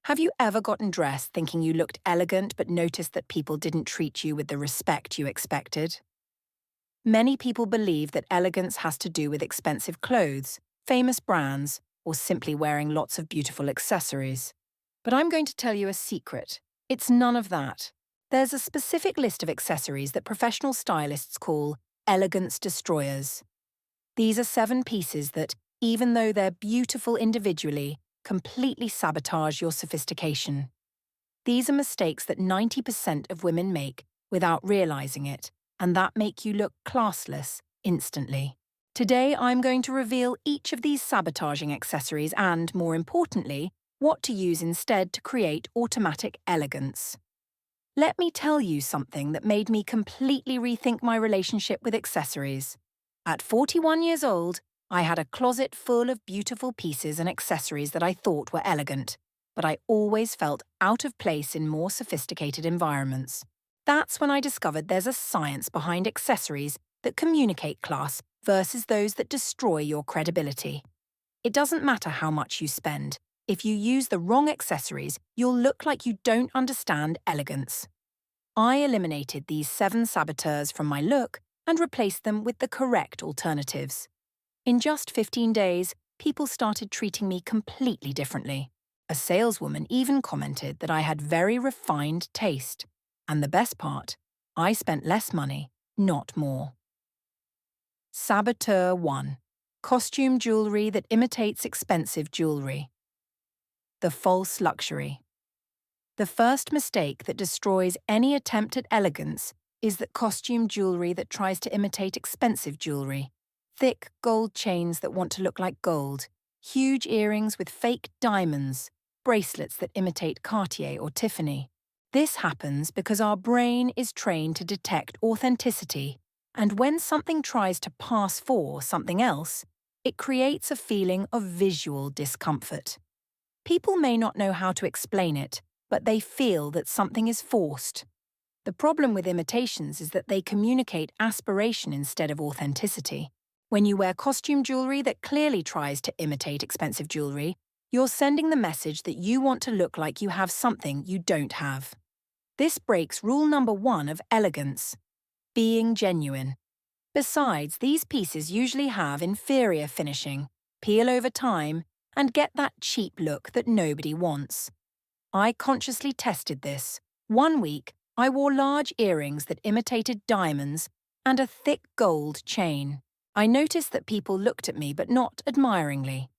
Have you ever gotten dressed thinking you looked elegant but noticed that people didn't treat you with the respect you expected? Many people believe that elegance has to do with expensive clothes, famous brands, or simply wearing lots of beautiful accessories. But I'm going to tell you a secret. It's none of that. There's a specific list of accessories that professional stylists call elegance destroyers. These are 7 pieces that, even though they're beautiful individually, completely sabotage your sophistication. These are mistakes that 90% of women make without realizing it, and that make you look classless instantly. Today, I'm going to reveal each of these sabotaging accessories and, more importantly, what to use instead to create automatic elegance. Let me tell you something that made me completely rethink my relationship with accessories. At 41 years old, I had a closet full of beautiful pieces and accessories that I thought were elegant, but I always felt out of place in more sophisticated environments. That's when I discovered there's a science behind accessories that communicate class versus those that destroy your credibility. It doesn't matter how much you spend. If you use the wrong accessories, you'll look like you don't understand elegance. I eliminated these 7 saboteurs from my look and replaced them with the correct alternatives. In just 15 days, people started treating me completely differently. A saleswoman even commented that I had very refined taste. And the best part, I spent less money, not more. Saboteur 1. Costume jewelry that imitates expensive jewelry. The false luxury. The first mistake that destroys any attempt at elegance is that costume jewelry that tries to imitate expensive jewelry. Thick gold chains that want to look like gold, huge earrings with fake diamonds, bracelets that imitate Cartier or Tiffany. This happens because our brain is trained to detect authenticity, and when something tries to pass for something else, it creates a feeling of visual discomfort. People may not know how to explain it, but they feel that something is forced. The problem with imitations is that they communicate aspiration instead of authenticity. When you wear costume jewelry that clearly tries to imitate expensive jewelry, you're sending the message that you want to look like you have something you don't have. This breaks rule number 1 of elegance: being genuine. Besides, these pieces usually have inferior finishing, peel over time, and get that cheap look that nobody wants. I consciously tested this. One week, I wore large earrings that imitated diamonds and a thick gold chain. I noticed that people looked at me but not admiringly.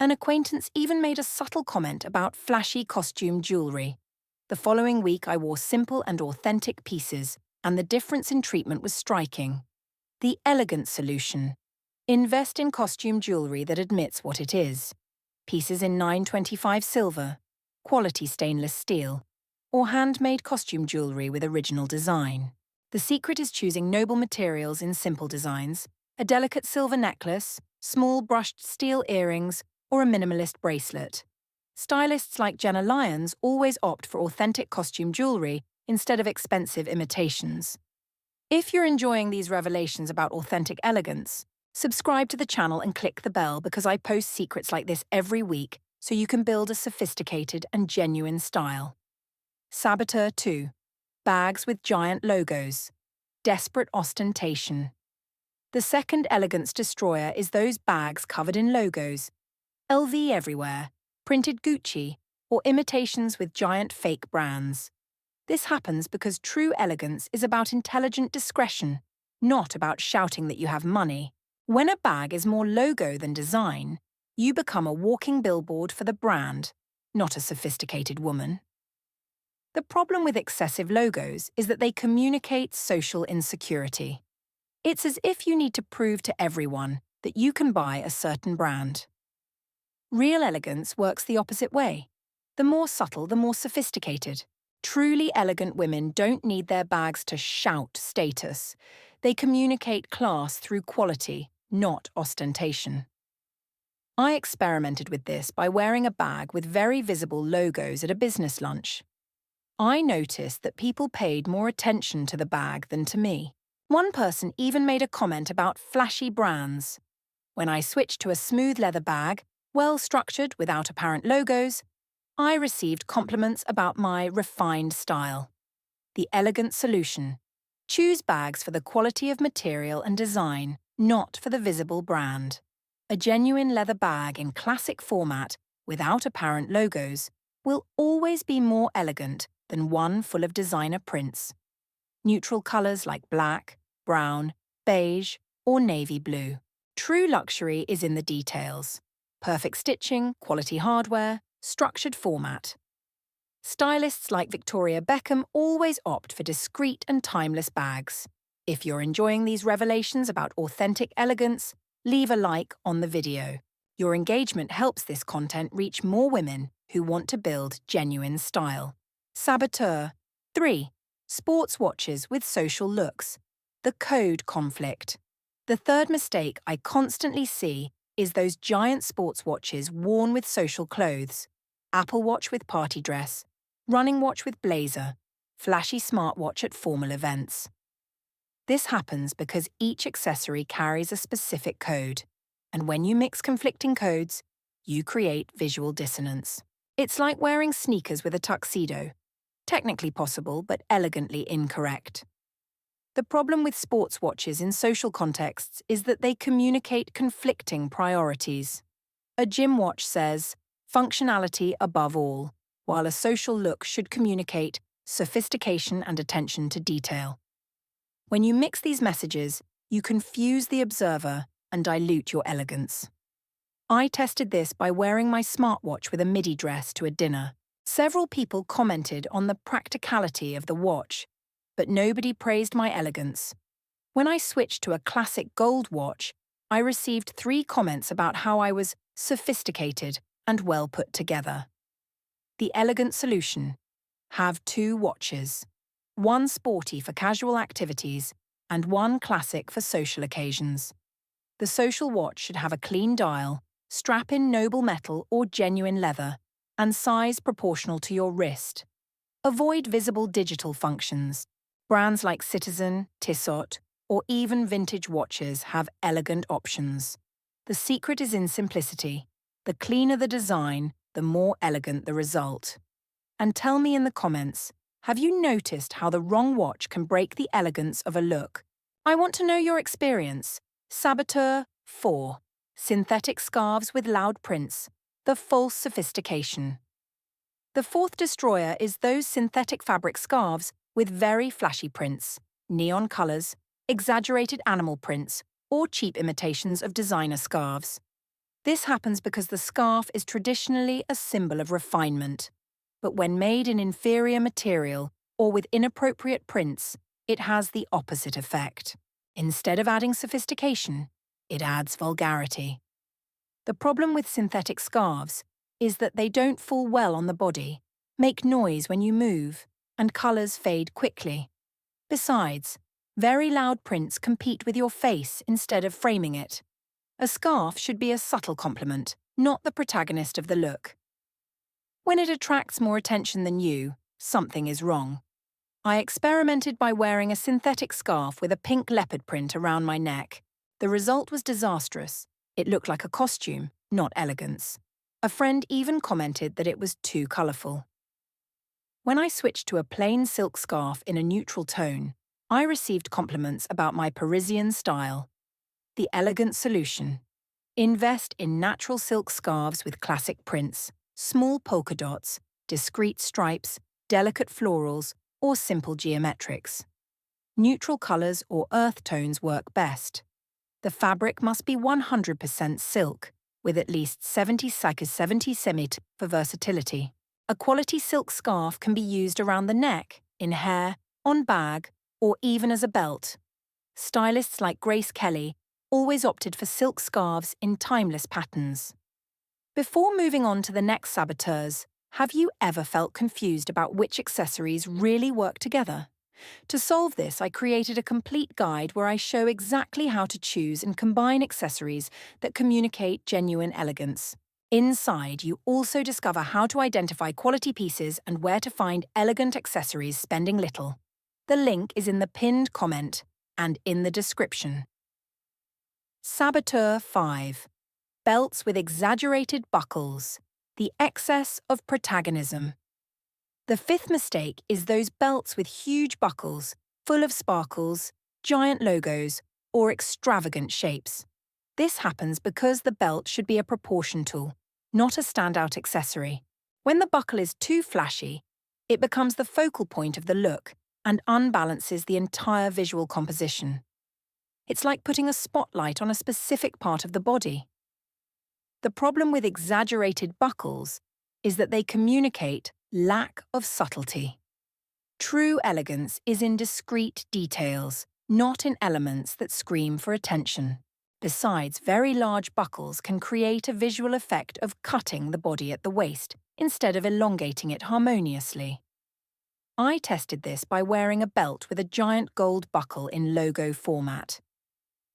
An acquaintance even made a subtle comment about flashy costume jewelry. The following week, I wore simple and authentic pieces, and the difference in treatment was striking. The elegant solution. Invest in costume jewelry that admits what it is. Pieces in 925 silver, quality stainless steel, or handmade costume jewelry with original design. The secret is choosing noble materials in simple designs, a delicate silver necklace, small brushed steel earrings, or a minimalist bracelet. Stylists like Jenna Lyons always opt for authentic costume jewelry instead of expensive imitations. If you're enjoying these revelations about authentic elegance, subscribe to the channel and click the bell because I post secrets like this every week so you can build a sophisticated and genuine style. Saboteur 2. Bags with giant logos. Desperate ostentation. The second elegance destroyer is those bags covered in logos. LV everywhere, printed Gucci, or imitations with giant fake brands. This happens because true elegance is about intelligent discretion, not about shouting that you have money. When a bag is more logo than design, you become a walking billboard for the brand, not a sophisticated woman. The problem with excessive logos is that they communicate social insecurity. It's as if you need to prove to everyone that you can buy a certain brand. Real elegance works the opposite way. The more subtle, the more sophisticated. Truly elegant women don't need their bags to shout status. They communicate class through quality, not ostentation. I experimented with this by wearing a bag with very visible logos at a business lunch. I noticed that people paid more attention to the bag than to me. One person even made a comment about flashy brands. When I switched to a smooth leather bag, well structured without apparent logos, I received compliments about my refined style. The elegant solution. Choose bags for the quality of material and design, not for the visible brand. A genuine leather bag in classic format, without apparent logos, will always be more elegant than one full of designer prints. Neutral colours like black, brown, beige, or navy blue. True luxury is in the details. Perfect stitching, quality hardware, structured format. Stylists like Victoria Beckham always opt for discreet and timeless bags. If you're enjoying these revelations about authentic elegance, leave a like on the video. Your engagement helps this content reach more women who want to build genuine style. Saboteur. 3. Sports watches with social looks. The code conflict. The third mistake I constantly see is those giant sports watches worn with social clothes. Apple Watch with party dress, running watch with blazer, flashy smartwatch at formal events. This happens because each accessory carries a specific code, and when you mix conflicting codes, you create visual dissonance. It's like wearing sneakers with a tuxedo. Technically possible, but elegantly incorrect. The problem with sports watches in social contexts is that they communicate conflicting priorities. A gym watch says, functionality above all, while a social look should communicate sophistication and attention to detail. When you mix these messages, you confuse the observer and dilute your elegance. I tested this by wearing my smartwatch with a midi dress to a dinner. Several people commented on the practicality of the watch, but nobody praised my elegance. When I switched to a classic gold watch, I received 3 comments about how I was sophisticated and well put together. The elegant solution. Have 2 watches. One sporty for casual activities and one classic for social occasions. The social watch should have a clean dial, strap in noble metal or genuine leather, and size proportional to your wrist. Avoid visible digital functions. Brands like Citizen, Tissot, or even vintage watches have elegant options. The secret is in simplicity. The cleaner the design, the more elegant the result. And tell me in the comments, have you noticed how the wrong watch can break the elegance of a look? I want to know your experience. Saboteur. 4. Synthetic scarves with loud prints. The false sophistication. The fourth destroyer is those synthetic fabric scarves with very flashy prints, neon colours, exaggerated animal prints, or cheap imitations of designer scarves. This happens because the scarf is traditionally a symbol of refinement, but when made in inferior material or with inappropriate prints, it has the opposite effect. Instead of adding sophistication, it adds vulgarity. The problem with synthetic scarves is that they don't fall well on the body, make noise when you move, and colours fade quickly. Besides, very loud prints compete with your face instead of framing it. A scarf should be a subtle complement, not the protagonist of the look. When it attracts more attention than you, something is wrong. I experimented by wearing a synthetic scarf with a pink leopard print around my neck. The result was disastrous. It looked like a costume, not elegance. A friend even commented that it was too colourful. When I switched to a plain silk scarf in a neutral tone, I received compliments about my Parisian style. The elegant solution. Invest in natural silk scarves with classic prints, small polka dots, discreet stripes, delicate florals, or simple geometrics. Neutral colours or earth tones work best. The fabric must be 100% silk, with at least 70 cm for versatility. A quality silk scarf can be used around the neck, in hair, on bag, or even as a belt. Stylists like Grace Kelly always opted for silk scarves in timeless patterns. Before moving on to the next saboteurs, have you ever felt confused about which accessories really work together? To solve this, I created a complete guide where I show exactly how to choose and combine accessories that communicate genuine elegance. Inside, you also discover how to identify quality pieces and where to find elegant accessories spending little. The link is in the pinned comment and in the description. Saboteur 5. Belts with exaggerated buckles. The excess of protagonism. The fifth mistake is those belts with huge buckles, full of sparkles, giant logos, or extravagant shapes. This happens because the belt should be a proportion tool, not a standout accessory. When the buckle is too flashy, it becomes the focal point of the look and unbalances the entire visual composition. It's like putting a spotlight on a specific part of the body. The problem with exaggerated buckles is that they communicate lack of subtlety. True elegance is in discreet details, not in elements that scream for attention. Besides, very large buckles can create a visual effect of cutting the body at the waist instead of elongating it harmoniously. I tested this by wearing a belt with a giant gold buckle in logo format.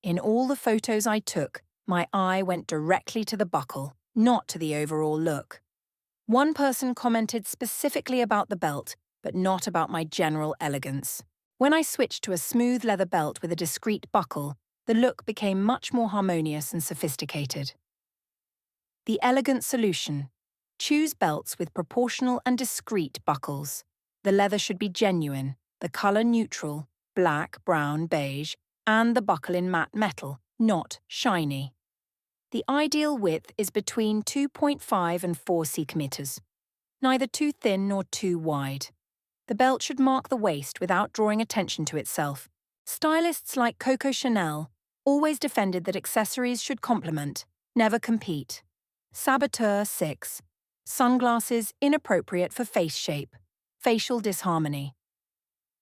In all the photos I took, my eye went directly to the buckle, not to the overall look. One person commented specifically about the belt, but not about my general elegance. When I switched to a smooth leather belt with a discreet buckle, the look became much more harmonious and sophisticated. The elegant solution. Choose belts with proportional and discreet buckles. The leather should be genuine, the color neutral, black, brown, beige, and the buckle in matte metal, not shiny. The ideal width is between 2.5 and 4 centimeters, neither too thin nor too wide. The belt should mark the waist without drawing attention to itself. Stylists like Coco Chanel always defended that accessories should complement, never compete. Saboteur 6. Sunglasses inappropriate for face shape. Facial disharmony.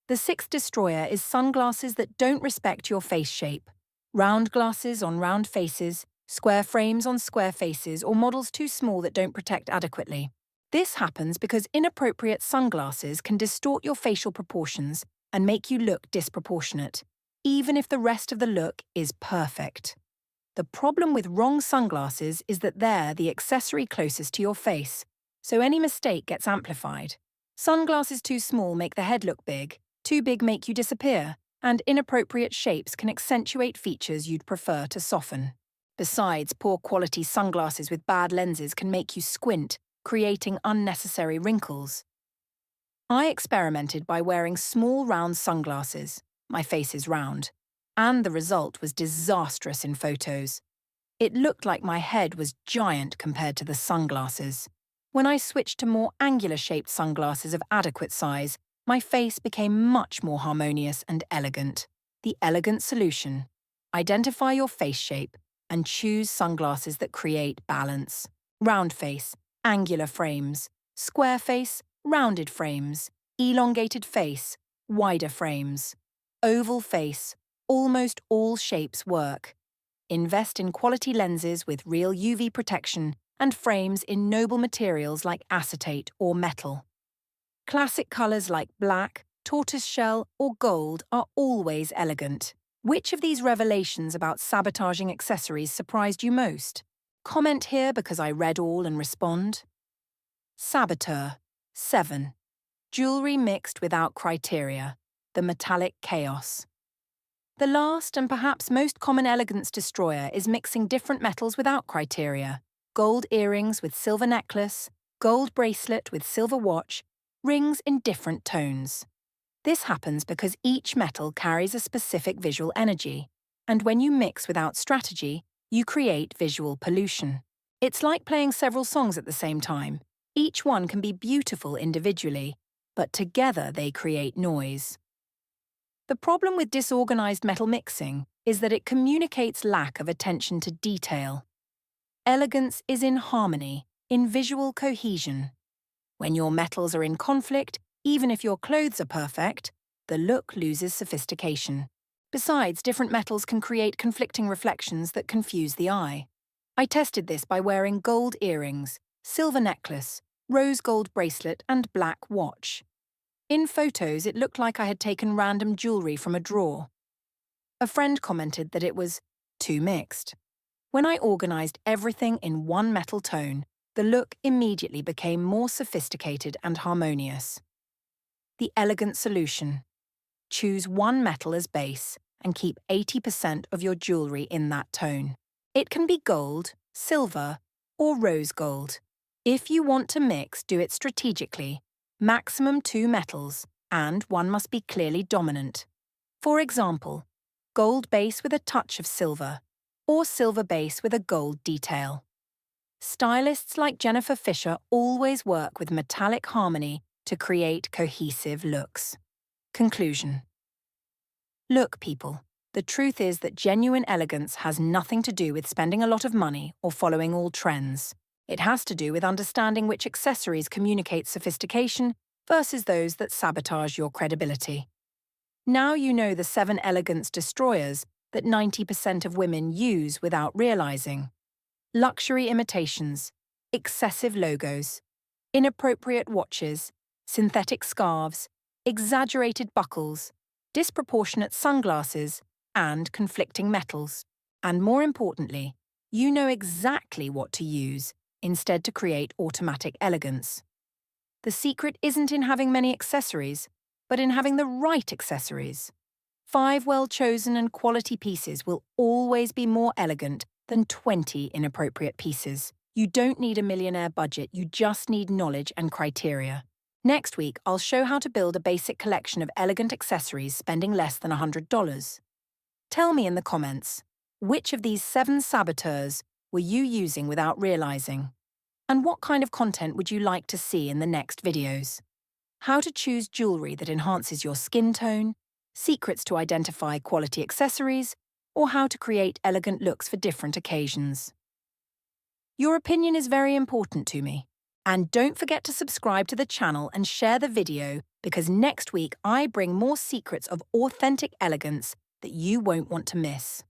The sixth destroyer is sunglasses that don't respect your face shape. Round glasses on round faces, square frames on square faces, or models too small that don't protect adequately. This happens because inappropriate sunglasses can distort your facial proportions and make you look disproportionate, even if the rest of the look is perfect. The problem with wrong sunglasses is that they're the accessory closest to your face, so any mistake gets amplified. Sunglasses too small make the head look big, too big make you disappear, and inappropriate shapes can accentuate features you'd prefer to soften. Besides, poor quality sunglasses with bad lenses can make you squint, creating unnecessary wrinkles. I experimented by wearing small round sunglasses. My face is round. And the result was disastrous in photos. It looked like my head was giant compared to the sunglasses. When I switched to more angular-shaped sunglasses of adequate size, my face became much more harmonious and elegant. The elegant solution. Identify your face shape and choose sunglasses that create balance. Round face, angular frames. Square face, rounded frames. Elongated face, wider frames. Oval face, almost all shapes work. Invest in quality lenses with real UV protection and frames in noble materials like acetate or metal. Classic colours like black, tortoiseshell, or gold are always elegant. Which of these revelations about sabotaging accessories surprised you most? Comment here because I read all and respond. Saboteur 7. Jewellery mixed without criteria. The metallic chaos. The last and perhaps most common elegance destroyer is mixing different metals without criteria. Gold earrings with silver necklace, gold bracelet with silver watch, rings in different tones. This happens because each metal carries a specific visual energy, and when you mix without strategy, you create visual pollution. It's like playing several songs at the same time. Each one can be beautiful individually, but together they create noise. The problem with disorganized metal mixing is that it communicates lack of attention to detail. Elegance is in harmony, in visual cohesion. When your metals are in conflict, even if your clothes are perfect, the look loses sophistication. Besides, different metals can create conflicting reflections that confuse the eye. I tested this by wearing gold earrings, silver necklace, rose gold bracelet, and black watch. In photos, it looked like I had taken random jewellery from a drawer. A friend commented that it was too mixed. When I organised everything in one metal tone, the look immediately became more sophisticated and harmonious. The elegant solution. Choose one metal as base and keep 80% of your jewellery in that tone. It can be gold, silver, or rose gold. If you want to mix, do it strategically. Maximum 2 metals, and one must be clearly dominant. For example, gold base with a touch of silver, or silver base with a gold detail. Stylists like Jennifer Fisher always work with metallic harmony to create cohesive looks. Conclusion. Look, people, the truth is that genuine elegance has nothing to do with spending a lot of money or following all trends. It has to do with understanding which accessories communicate sophistication versus those that sabotage your credibility. Now you know the 7 elegance destroyers that 90% of women use without realizing. Luxury imitations, excessive logos, inappropriate watches, synthetic scarves, exaggerated buckles, disproportionate sunglasses, and conflicting metals. And more importantly, you know exactly what to use instead to create automatic elegance. The secret isn't in having many accessories, but in having the right accessories. 5 well-chosen and quality pieces will always be more elegant than 20 inappropriate pieces. You don't need a millionaire budget, you just need knowledge and criteria. Next week, I'll show how to build a basic collection of elegant accessories spending less than $100. Tell me in the comments, which of these 7 saboteurs were you using without realizing? And what kind of content would you like to see in the next videos? How to choose jewelry that enhances your skin tone, secrets to identify quality accessories, or how to create elegant looks for different occasions. Your opinion is very important to me. And don't forget to subscribe to the channel and share the video, because next week I bring more secrets of authentic elegance that you won't want to miss.